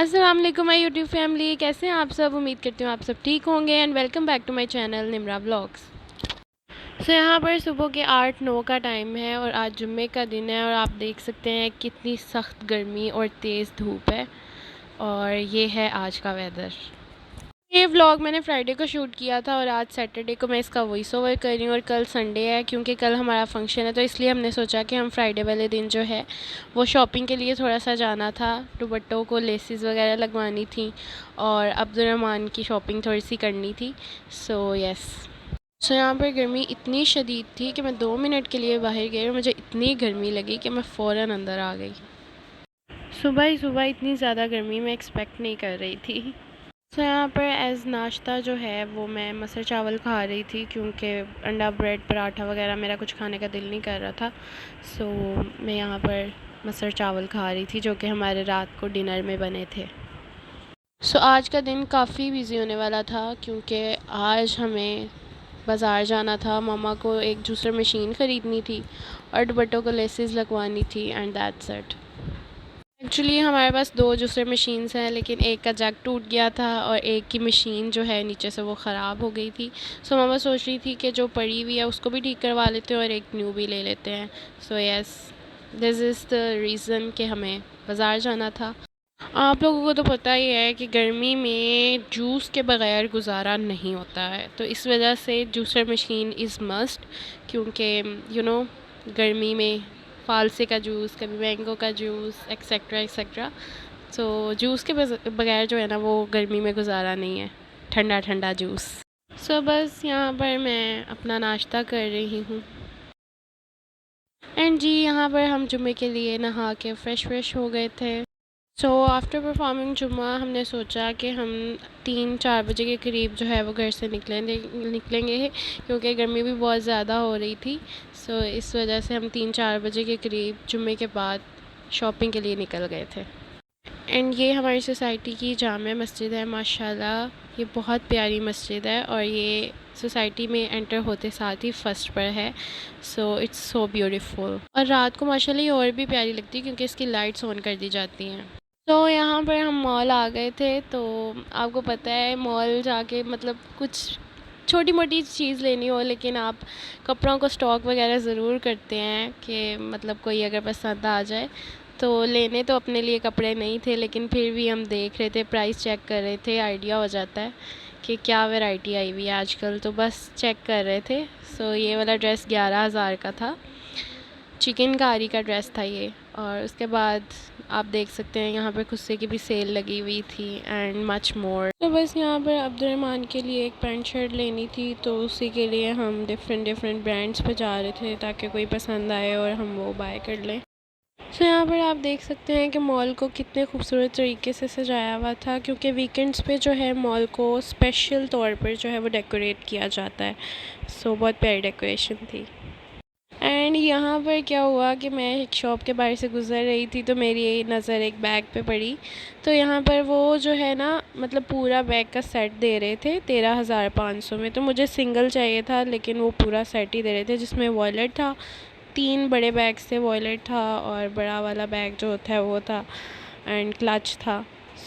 अस्सलाम वालेकुम my YouTube family, कैसे हैं आप सब। उम्मीद करती हूँ आप सब ठीक होंगे and welcome back to my channel Nimra vlogs. यहाँ पर सुबह के 8-9 का टाइम है और आज जुम्मे का दिन है और आप देख सकते हैं कितनी सख्त गर्मी और तेज़ धूप है और ये है आज का वेदर। ये व्लॉग मैंने फ्राइडे को शूट किया था और आज सैटरडे को मैं इसका वॉइस ओवर कर रही हूँ और कल संडे है क्योंकि कल हमारा फंक्शन है, तो इसलिए हमने सोचा कि हम फ्राइडे वाले दिन जो है वो शॉपिंग के लिए थोड़ा सा जाना था। दुपट्टों को लेसेस वगैरह लगवानी थी और अब्दुर्रहमान की शॉपिंग थोड़ी सी करनी थी। सो यस, यहाँ पर गर्मी इतनी शदीद थी कि मैं 2 मिनट के लिए बाहर गई और मुझे इतनी गर्मी लगी कि मैं फ़ौरन अंदर आ गई। सुबह ही सुबह इतनी ज़्यादा गर्मी मैं एक्सपेक्ट नहीं कर रही थी। यहाँ पर एज़ नाश्ता जो है वो मैं मटर चावल खा रही थी क्योंकि अंडा ब्रेड पराठा वगैरह मेरा कुछ खाने का दिल नहीं कर रहा था। सो मैं यहाँ पर मटर चावल खा रही थी जो कि हमारे रात को डिनर में बने थे। आज का दिन काफ़ी बिज़ी होने वाला था क्योंकि आज हमें बाज़ार जाना था, मामा को एक जूसर मशीन ख़रीदनी थी और दुपट्टों को लेसेस लगवानी थी एंड दैट्स इट। एक्चुअली हमारे पास 2 जूसर मशीन्स हैं लेकिन एक का जैक टूट गया था और एक की मशीन जो है नीचे से वो ख़राब हो गई थी। सो मामा सोच रही थी कि जो पड़ी हुई है उसको भी ठीक करवा लेते हैं और एक न्यू भी ले लेते हैं। So yes, this is the reason कि हमें बाज़ार जाना था। आप लोगों को तो पता ही है कि गर्मी में जूस के बग़ैर गुजारा नहीं होता है, तो इस वजह से जूसर मशीन इज़ मस्ट क्योंकि गर्मी में फ़ालसे का जूस, कभी मैंगो का जूस एक्सेट्रा एक्सेट्रा। तो जूस के बगैर जो है ना वो गर्मी में गुजारा नहीं है, ठंडा ठंडा जूस। बस यहाँ पर मैं अपना नाश्ता कर रही हूँ एंड जी यहाँ पर हम जुम्मे के लिए नहा के फ़्रेश हो गए थे। आफ्टर परफॉर्मिंग जुम्मा हमने सोचा कि हम 3-4 बजे के करीब जो है वो घर से निकलेंगे क्योंकि गर्मी भी बहुत ज़्यादा हो रही थी। इस वजह से हम 3-4 बजे के करीब जुम्मे के बाद शॉपिंग के लिए निकल गए थे। एंड ये हमारी सोसाइटी की जामे मस्जिद है, माशाल्लाह ये बहुत प्यारी मस्जिद है और ये सोसाइटी में एंटर होते साथ ही फर्स्ट पर है। इट्स सो ब्यूटीफुल और रात को माशाल्लाह ये और भी प्यारी लगती है क्योंकि इसकी लाइट्स ऑन कर दी जाती हैं। यहाँ पर हम मॉल आ गए थे, तो आपको पता है मॉल जाके मतलब कुछ छोटी मोटी चीज़ लेनी हो लेकिन आप कपड़ों को स्टॉक वगैरह ज़रूर करते हैं कि मतलब कोई अगर पसंद आ जाए। तो लेने तो अपने लिए कपड़े नहीं थे लेकिन फिर भी हम देख रहे थे, प्राइस चेक कर रहे थे, आइडिया हो जाता है कि क्या वैरायटी आई हुई है आजकल, तो बस चेक कर रहे थे। ये वाला ड्रेस 11,000 का था, चिकनकारी का ड्रेस था ये। और उसके बाद आप देख सकते हैं यहाँ पर खुस्से की भी सेल लगी हुई थी एंड मच मोर। तो बस यहाँ पर अब्दुर्रहमान के लिए एक पैंट शर्ट लेनी थी, तो उसी के लिए हम डिफरेंट ब्रांड्स पे जा रहे थे ताकि कोई पसंद आए और हम वो बाय कर लें। यहाँ पर आप देख सकते हैं कि मॉल को कितने खूबसूरत तरीके से सजाया हुआ था क्योंकि वीकेंड्स पे जो है मॉल को स्पेशल तौर पर जो है वो डेकोरेट किया जाता है। बहुत प्यारी डेकोरेशन थी। एंड यहाँ पर क्या हुआ कि मैं एक शॉप के बाहर से गुज़र रही थी तो मेरी नज़र एक बैग पे पड़ी। तो यहाँ पर वो जो है ना मतलब पूरा बैग का सेट दे रहे थे 13,500 में, तो मुझे सिंगल चाहिए था लेकिन वो पूरा सेट ही दे रहे थे जिसमें वॉलेट था, 3 बड़े बैग्स थे, वॉलेट था और बड़ा वाला बैग जो होता है वो था एंड क्लच था।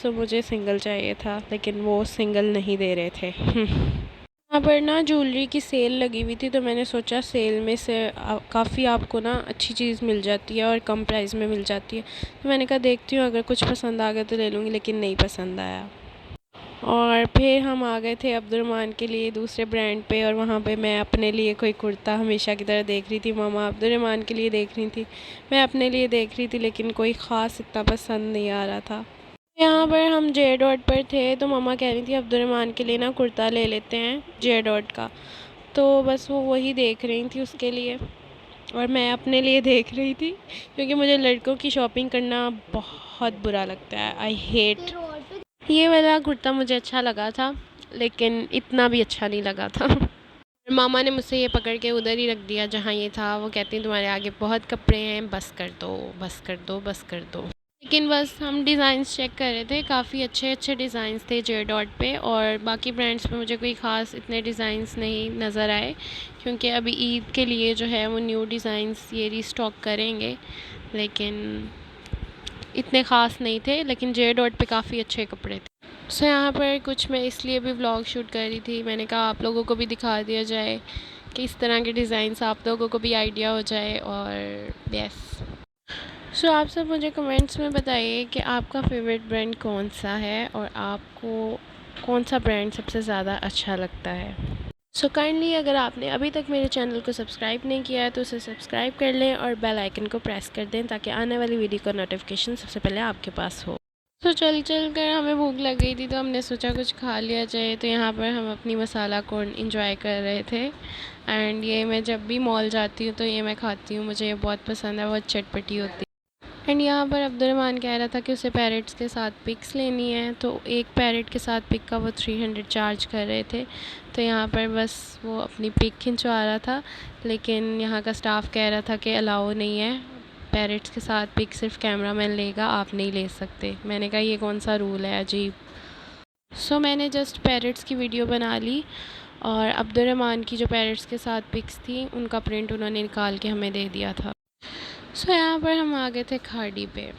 मुझे सिंगल चाहिए था लेकिन वो सिंगल नहीं दे रहे थे। यहाँ पर ना ज्वेलरी की सेल लगी हुई थी तो मैंने सोचा सेल में से काफ़ी आपको ना अच्छी चीज़ मिल जाती है और कम प्राइस में मिल जाती है, तो मैंने कहा देखती हूँ अगर कुछ पसंद आ गया तो ले लूँगी, लेकिन नहीं पसंद आया। और फिर हम आ गए थे अब्दुर्रहमान के लिए दूसरे ब्रांड पे और वहाँ पे मैं अपने लिए कोई कुर्ता हमेशा की तरह देख रही थी, मामा अब्दुर्रहमान के लिए देख रही थी, मैं अपने लिए देख रही थी, लेकिन कोई ख़ास इतना पसंद नहीं आ रहा था। यहाँ पर हम जे डॉट पर थे तो मम्मा कह रही थी अब्दुर्रहमान के लिए ना कुर्ता ले लेते हैं जे डॉट का, तो बस वो वही देख रही थी उसके लिए और मैं अपने लिए देख रही थी क्योंकि मुझे लड़कों की शॉपिंग करना बहुत बुरा लगता है, आई हेट। ये वाला कुर्ता मुझे अच्छा लगा था लेकिन इतना भी अच्छा नहीं लगा था। मामा ने मुझसे ये पकड़ के उधर ही रख दिया जहाँ ये था, वो कहती तुम्हारे आगे बहुत कपड़े हैं, बस कर दो बस कर दो बस कर दो। लेकिन बस हम डिज़ाइंस चेक कर रहे थे, काफ़ी अच्छे डिज़ाइंस थे जे डॉट पे और बाकी ब्रांड्स पे मुझे कोई ख़ास इतने डिज़ाइंस नहीं नज़र आए क्योंकि अभी ईद के लिए जो है वो न्यू डिज़ाइंस ये रीस्टॉक करेंगे, लेकिन इतने ख़ास नहीं थे, लेकिन जे डॉट पे काफ़ी अच्छे कपड़े थे। सो यहाँ पर कुछ मैं इसलिए भी व्लॉग शूट कर रही थी, मैंने कहा आप लोगों को भी दिखा दिया जाए कि इस तरह के डिज़ाइंस आप लोगों को भी आइडिया हो जाए। और यस, सो आप सब मुझे कमेंट्स में बताइए कि आपका फेवरेट ब्रांड कौन सा है और आपको कौन सा ब्रांड सबसे ज़्यादा अच्छा लगता है। सो काइंडली अगर आपने अभी तक मेरे चैनल को सब्सक्राइब नहीं किया है तो उसे सब्सक्राइब कर लें और बेल आइकन को प्रेस कर दें ताकि आने वाली वीडियो का नोटिफिकेशन सबसे पहले आपके पास हो। तो चल कर हमें भूख लग गई थी तो हमने सोचा कुछ खा लिया जाए। तो यहाँ पर हम अपनी मसाला कॉर्न इंजॉय कर रहे थे। एंड ये मैं जब भी मॉल जाती हूँ तो ये मैं खाती हूँ, मुझे ये बहुत पसंद है, बहुत चटपटी होती है। एंड यहाँ पर अब्दुलरहमान कह रहा था कि उसे पैरेट्स के साथ पिक्स लेनी है, तो एक पैरेट के साथ पिक का वो 300 चार्ज कर रहे थे। तो यहाँ पर बस वो अपनी पिक खिंचवा रहा था, लेकिन यहाँ का स्टाफ कह रहा था कि अलाउ नहीं है, पैरेट्स के साथ पिक सिर्फ कैमरामैन लेगा, आप नहीं ले सकते। मैंने कहा ये कौन सा रूल है, अजीब। सो मैंने जस्ट पैरेट्स की वीडियो बना ली और अब्दुलरहमान की जो पैरेट्स के साथ पिक्स थी उनका प्रिंट उन्होंने निकाल के हमें दे दिया था। सो यहाँ पर हम आ गए थे खाड़ी पे।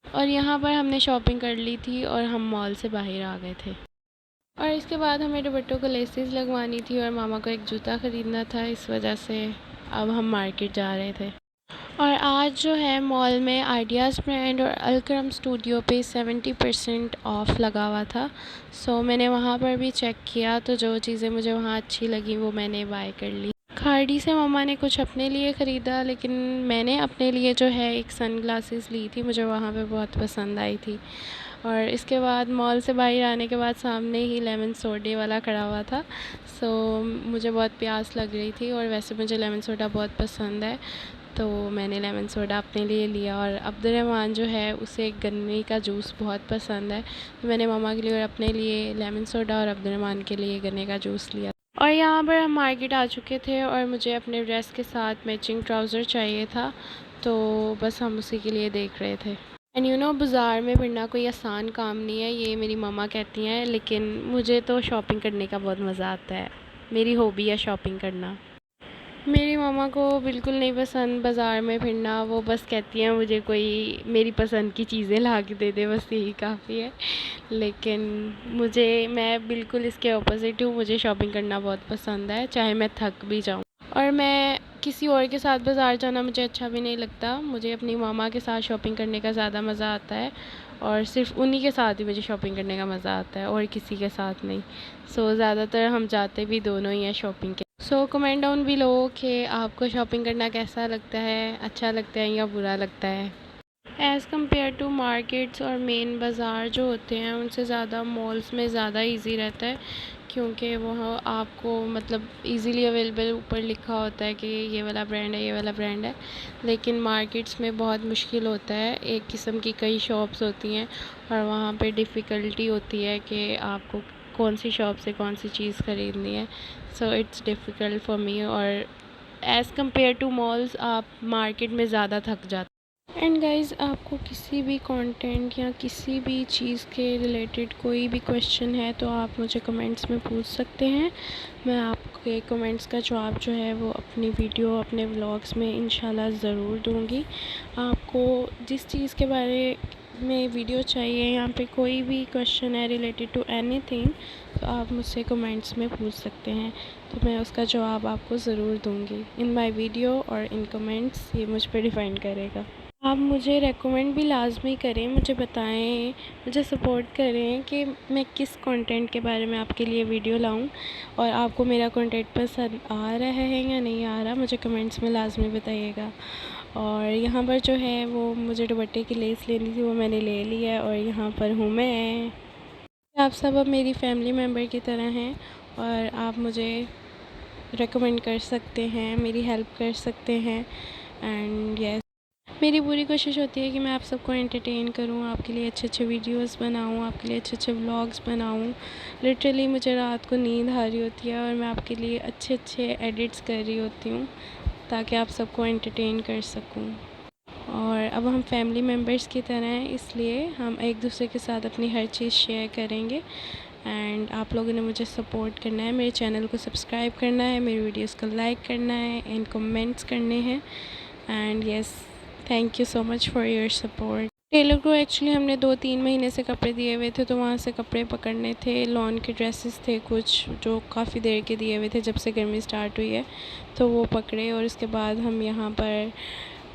और यहाँ पर हमने शॉपिंग कर ली थी और हम मॉल से बाहर आ गए थे। और इसके बाद हमें दुपट्टों को लेसेस लगवानी थी और मामा को एक जूता ख़रीदना था, इस वजह से अब हम मार्केट जा रहे थे। और आज जो है मॉल में आइडियाज़ ब्रांड और अलकरम स्टूडियो पे 70% ऑफ़ लगा हुआ था। सो मैंने वहाँ पर भी चेक किया, तो जो चीज़ें मुझे वहाँ अच्छी लगी वो मैंने बाय कर ली। खाड़ी से मम्मा ने कुछ अपने लिए ख़रीदा, लेकिन मैंने अपने लिए जो है एक सन ग्लासेस ली थी, मुझे वहाँ पे बहुत पसंद आई थी। और इसके बाद मॉल से बाहर आने के बाद सामने ही लेमन सोडे वाला खड़ा हुआ था। सो मुझे बहुत प्यास लग रही थी और वैसे मुझे लेमन सोडा बहुत पसंद है, तो मैंने लेमन सोडा अपने लिए लिया। और अब्दुलरहमान जो है उसे गन्ने का जूस बहुत पसंद है, तो मैंने मम्मा के लिए और अपने लिए लेमन सोडा और अब्दुलरहमान के लिए गन्ने का जूस लिया। और यहाँ पर हम मार्केट आ चुके थे और मुझे अपने ड्रेस के साथ मैचिंग ट्राउज़र चाहिए था, तो बस हम उसी के लिए देख रहे थे। एंड यू नो, बाज़ार में फिरना कोई आसान काम नहीं है, ये मेरी मम्मा कहती हैं, लेकिन मुझे तो शॉपिंग करने का बहुत मज़ा आता है, मेरी हॉबी है शॉपिंग करना। मेरी मम्मा को बिल्कुल नहीं पसंद बाज़ार में फिरना, वो बस कहती हैं मुझे कोई मेरी पसंद की चीज़ें ला के दे दे, बस यही काफ़ी है। लेकिन मैं बिल्कुल इसके ऑपोज़िट हूँ, मुझे शॉपिंग करना बहुत पसंद है, चाहे मैं थक भी जाऊँ। और मैं किसी और के साथ बाज़ार जाना मुझे अच्छा भी नहीं लगता, मुझे अपनी मामा के साथ शॉपिंग करने का ज़्यादा मज़ा आता है, और सिर्फ़ उन्हीं के साथ ही मुझे शॉपिंग करने का मज़ा आता है और किसी के साथ नहीं। सो ज़्यादातर हम जाते भी दोनों ही हैं शॉपिंग के। सो कमेंट डाउन बिलो कि आपको शॉपिंग करना कैसा लगता है, अच्छा लगता है या बुरा लगता है। एज़ कम्पेयर टू मार्केट्स और मेन बाज़ार जो होते हैं उनसे ज़्यादा मॉल्स में ज़्यादा इजी रहता है, क्योंकि वहाँ आपको मतलब इजीली अवेलेबल ऊपर लिखा होता है कि ये वाला ब्रांड है, ये वाला ब्रांड है। लेकिन मार्केट्स में बहुत मुश्किल होता है, एक किस्म की कई शॉप्स होती हैं और वहाँ पे डिफ़िकल्टी होती है कि आपको कौन सी शॉप से कौन सी चीज़ ख़रीदनी है। So it's difficult for me. और एज़ कम्पेयर टू मॉल्स आप मार्केट में ज़्यादा थक जाते हैं। एंड गाइज़, आपको किसी भी कंटेंट या किसी भी चीज़ के रिलेटेड कोई भी क्वेश्चन है तो आप मुझे कमेंट्स में पूछ सकते हैं, मैं आपके कमेंट्स का जवाब जो है वो अपनी वीडियो अपने व्लॉग्स में इंशाल्लाह ज़रूर दूँगी। आपको जिस चीज़ के बारे में वीडियो चाहिए, यहाँ पे कोई भी क्वेश्चन है रिलेटेड टू एनीथिंग, तो आप मुझसे कमेंट्स में पूछ सकते हैं, तो मैं उसका जवाब आपको ज़रूर दूँगी इन माय वीडियो और इन कमेंट्स, ये मुझ पर डिपेंड करेगा। आप मुझे रेकमेंड भी लाज़मी करें, मुझे बताएं, मुझे सपोर्ट करें कि मैं किस कंटेंट के बारे में आपके लिए वीडियो लाऊं, और आपको मेरा कंटेंट पसंद आ रहा है या नहीं आ रहा, मुझे कमेंट्स में लाज़मी बताइएगा। और यहाँ पर जो है वो मुझे दुपट्टे की लेस लेनी थी, वो मैंने ले ली है और यहाँ पर हूँ मैं। आप सब अब मेरी फैमिली मेम्बर की तरह हैं और आप मुझे रेकमेंड कर सकते हैं, मेरी हेल्प कर सकते हैं। एंड यस, मेरी पूरी कोशिश होती है कि मैं आप सबको एंटरटेन करूं, आपके लिए अच्छे अच्छे वीडियोस बनाऊं, आपके लिए अच्छे अच्छे व्लॉग्स बनाऊं। लिटरली मुझे रात को नींद आ रही होती है और मैं आपके लिए अच्छे अच्छे एडिट्स कर रही होती हूँ ताकि आप सबको एंटरटेन कर सकूं। और अब हम फैमिली मेम्बर्स की तरह हैं, इसलिए हम एक दूसरे के साथ अपनी हर चीज़ शेयर करेंगे। एंड आप लोगों ने मुझे सपोर्ट करना है, मेरे चैनल को सब्सक्राइब करना है, मेरी वीडियोस को लाइक करना है एंड कमेंट्स करने हैं। And yes, thank you so much for your support. Tailor को एक्चुअली हमने 2-3 महीने से कपड़े दिए हुए थे, तो वहाँ से कपड़े पकड़ने थे। लॉन के ड्रेसेस थे कुछ जो काफ़ी देर के दिए हुए थे, जब से गर्मी स्टार्ट हुई है, तो वो पकड़े। और उसके बाद हम यहाँ पर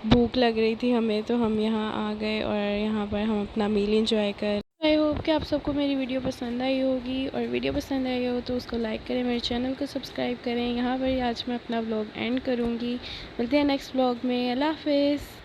भूख लग रही थी हमें, तो हम यहाँ आ गए और यहाँ पर हम अपना मील इंजॉय कर। आई होप कि आप सबको मेरी वीडियो पसंद आई होगी, और वीडियो पसंद आई हो तो उसको लाइक करें, मेरे चैनल को सब्सक्राइब करें। यहाँ पर आज मैं अपना व्लॉग एंड करूँगी। मिलते हैं नेक्स्ट व्लॉग में। अल्लाह हाफ़िज़।